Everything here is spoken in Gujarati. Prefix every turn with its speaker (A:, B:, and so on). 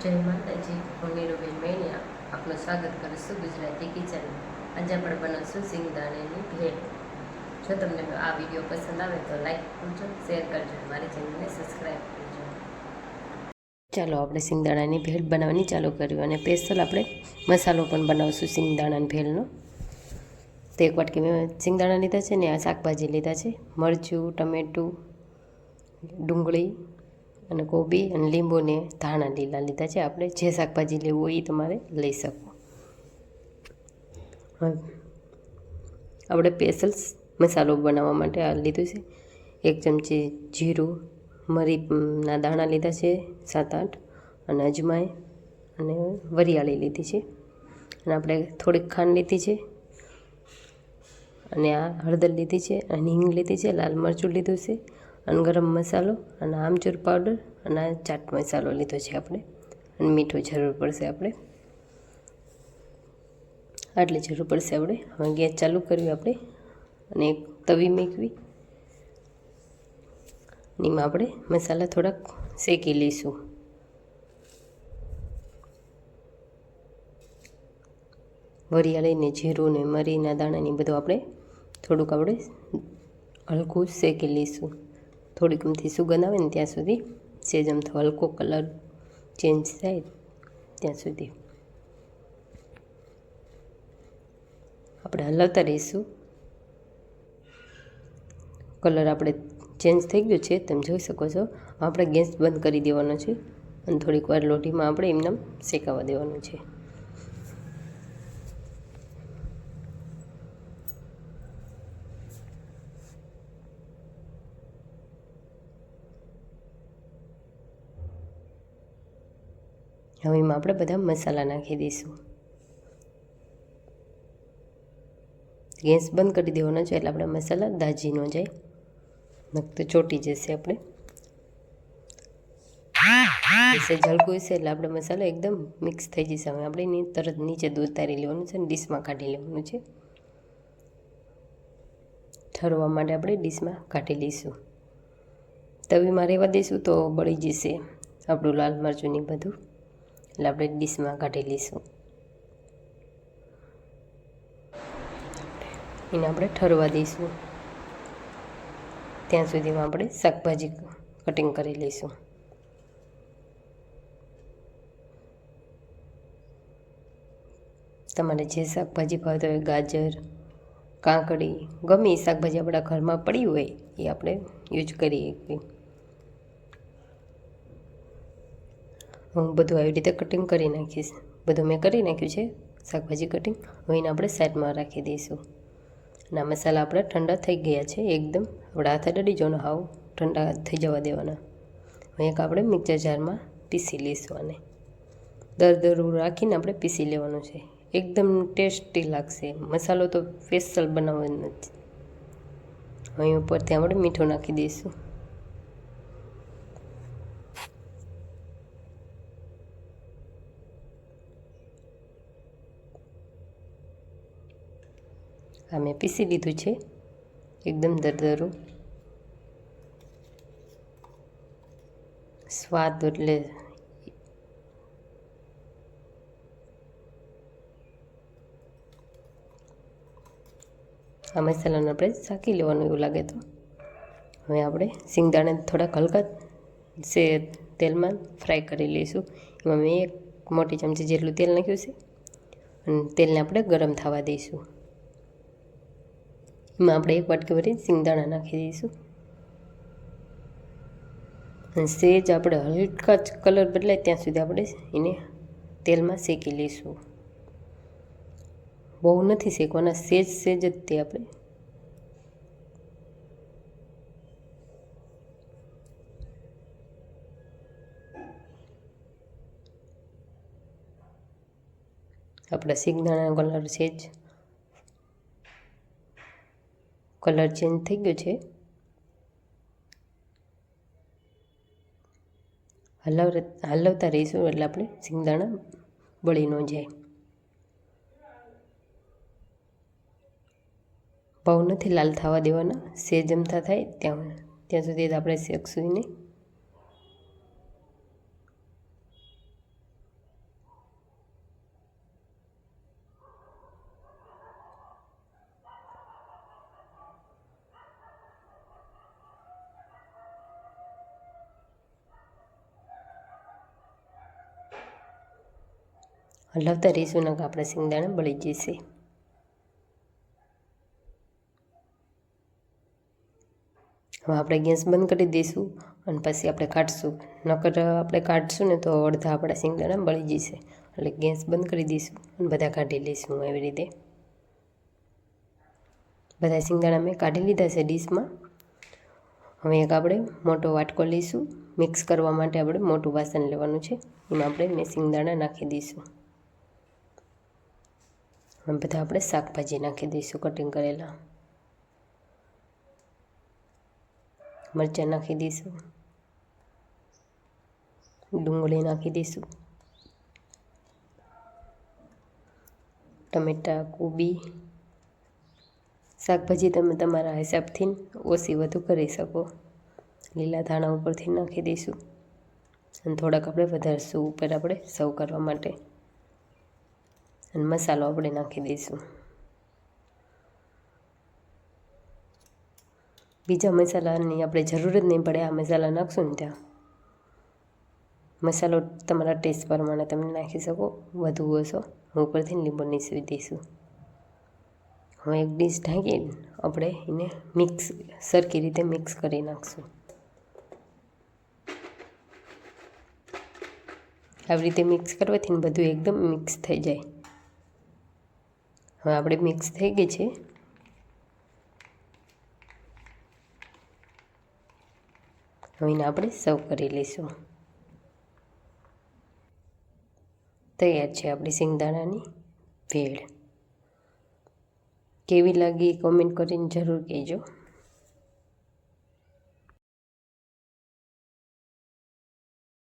A: જય માતાજી, હું નીરુબેન મેણિયા આપનું સ્વાગત કરું છું ગુજરાતી કિચનમાં. આજે આપણે બનાવશું સિંગદાણાની ભેળ. જો તમને આ વિડીયો પસંદ આવે તો લાઈક કરજો, શેર કરજો, મારી ચેનલને સબસ્ક્રાઈબ કરજો. ચાલો આપણે સિંગદાણાની ભેળ બનાવવાની ચાલુ કર્યું અને સ્પેશિયલ આપણે મસાલો પણ બનાવશું સિંગદાણાની ભેળનો. તો એક વાટકી મેં સિંગદાણા લીધા છે ને આ શાકભાજી લીધા છે, મરચું, ટમેટું, ડુંગળી અને કોબી અને લીંબુ ને ધાણા લીલા લીધા છે. આપણે જે શાકભાજી લેવું હોય એ તમારે લઈ શકો. આપણે સ્પેશિયલ મસાલો બનાવવા માટે આ લીધું છે. 1 ચમચી જીરું, મરીના દાણા લીધા છે 7-8 અને અજમાઈ અને વરિયાળી લીધી છે અને આપણે થોડીક ખાંડ લીધી છે અને આ હળદર લીધી છે અને હિંગ લીધી છે, લાલ મરચું લીધું છે અને ગરમ મસાલો અને આમચૂર પાવડર અને ચાટ મસાલો લીધો છે આપણે અને મીઠું જરૂર પડશે આપણે, આટલી જરૂર પડશે આપણે. હવે ગેસ ચાલુ કરવી આપણે અને એક તવી મૂકવી, એમાં આપણે મસાલા થોડાક શેકી લઈશું. વરિયાળી ને જીરું ને મરીના દાણાની બધું આપણે થોડુંક આપણે હલકું શેકી લઈશું. થોડીક અમથી સુગંધ આવે ને ત્યાં સુધી, સેજ અમથો હલકો કલર ચેન્જ થાય ત્યાં સુધી આપણે હલાવતા રહીશું. કલર આપણે ચેન્જ થઈ ગયો છે તમે જોઈ શકો છો. આપણે ગેસ બંધ કરી દેવાનો છે અને થોડીક વાર લોઢીમાં આપણે એમને શેકાવા દેવાનું છે. હવે એમાં આપણે બધા મસાલા નાખી દઈશું. ગેસ બંધ કરી દેવાનો છે એટલે આપણે મસાલા દાજી ન જાય, નક તો ચોટી જશે. આપણે જલકું હશે એટલે આપણે મસાલો એકદમ મિક્સ થઈ જશે. હવે આપણે તરત નીચે ઉતારી લેવાનું છે અને ડીશમાં કાઢી લેવાનું છે. ઠરવા માટે આપણે ડીશમાં કાઢી લઈશું. તવીમાં રહેવા દઈશું તો બળી જશે આપણું લાલ મરચું ને બધું, એટલે આપણે ડીશમાં કાઢી લઈશું. એને આપણે ઠરવા દઈશું. ત્યાં સુધીમાં આપણે શાકભાજી કટિંગ કરી લઈશું. તમારે જે શાકભાજી ભાવતા હોય, ગાજર, કાકડી, ગમે એ શાકભાજી આપણા ઘરમાં પડી હોય એ આપણે યુઝ કરીએ. હું બધું આવી રીતે કટિંગ કરી નાખીશ. બધું મેં કરી નાખ્યું છે શાકભાજી કટિંગ. હવે એને આપણે સાઈડમાં રાખી દઈશું. અને આ મસાલા આપણા ઠંડા થઈ ગયા છે એકદમ. આપણે હાથે ડડી જવાનો, હાવ ઠંડા થઈ જવા દેવાના. હવે એક આપણે મિક્સર જારમાં પીસી લઈશું અને દરદરું રાખીને આપણે પીસી લેવાનું છે. એકદમ ટેસ્ટી લાગશે. મસાલો તો સ્પેશિયલ બનાવવાનો જ. અહીં ઉપરથી આપણે મીઠું નાખી દઈશું. આ મેં પીસી લીધું છે એકદમ દરદરું. સ્વાદ એટલે આ મસાલાને આપણે શાકી લેવાનું એવું લાગે તો. હવે આપણે સિંગદાણા થોડાક હલકા તેલમાં ફ્રાય કરી લઈશું. એમાં મેં 1 મોટી ચમચી જેટલું તેલ નાખ્યું છે અને તેલને આપણે ગરમ થવા દઈશું. એમાં આપણે 1 વાટકી ભરી સિંગદાણા નાખી દઈશું અને સેજ આપણે હલકા જ કલર બદલાય ત્યાં સુધી આપણે એને તેલમાં શેકી લઈશું. બહુ નથી શેકવાના, સેજ જ તે આપણે આપણા સિંગદાણાનો કલર સેજ કલર ચેન્જ થઈ ગયો છે. હલાવતા રહીશું એટલે આપણે સિંગદાણા બળી ન જાય. બહુ નથી લાલ થવા દેવાના, સેજ અમથા થાય ત્યાં સુધી આપણે શેકશું એને. હલાવતા રહીશું ને આપણા સિંગદાણા બળી જશે. હવે આપણે ગેસ બંધ કરી દઈશું અને પછી આપણે કાઢશું. નકર આપણે કાઢશું ને તો અડધા આપણા સિંગદાણા બળી જશે. એટલે ગેસ બંધ કરી દઈશું અને બધા કાઢી લઈશું એવી રીતે. બધા સિંગદાણા મેં કાઢી લીધા છે ડીશમાં. હવે એક આપણે મોટો વાટકો લઈશું. મિક્સ કરવા માટે આપણે મોટું વાસણ લેવાનું છે. એમાં આપણે મેં સિંગદાણા નાખી દઈશું. હવે બધા આપણે શાકભાજી નાખી દઈશું કટિંગ કરેલા. મરચાં નાખી દઈશું, ડુંગળી નાખી દઈશું, ટમેટા, કોબી, શાકભાજી તમે તમારા હિસાબથી ઓછી વધુ કરી શકો. લીલા ધાણા ઉપરથી નાખી દઈશું અને થોડાક આપણે વધારશું ઉપર આપણે સર્વ કરવા માટે. અને મસાલો આપણે નાખી દઈશું. બીજા મસાલાની આપણે જરૂર જ નહીં પડે. આ મસાલા નાખશું ને ત્યાં મસાલો તમારા ટેસ્ટ પ્રમાણે તમે નાખી શકો, વધુ ઓછો. ઉપરથી લીંબુ નીચવી દઈશું. હવે એક ડીશ ઢાંકીને આપણે એને મિક્સ સરખી રીતે મિક્સ કરી નાખશું. આવી રીતે મિક્સ કરવાથી બધું એકદમ મિક્સ થઈ જાય. હવે આપણે મિક્સ થઈ ગઈ છે. હવે એને આપણે સર્વ કરી લઈશું. તૈયાર છે આપણી સિંગદાણાની ભેળ. કેવી લાગી કોમેન્ટ કરીને જરૂર કહેજો.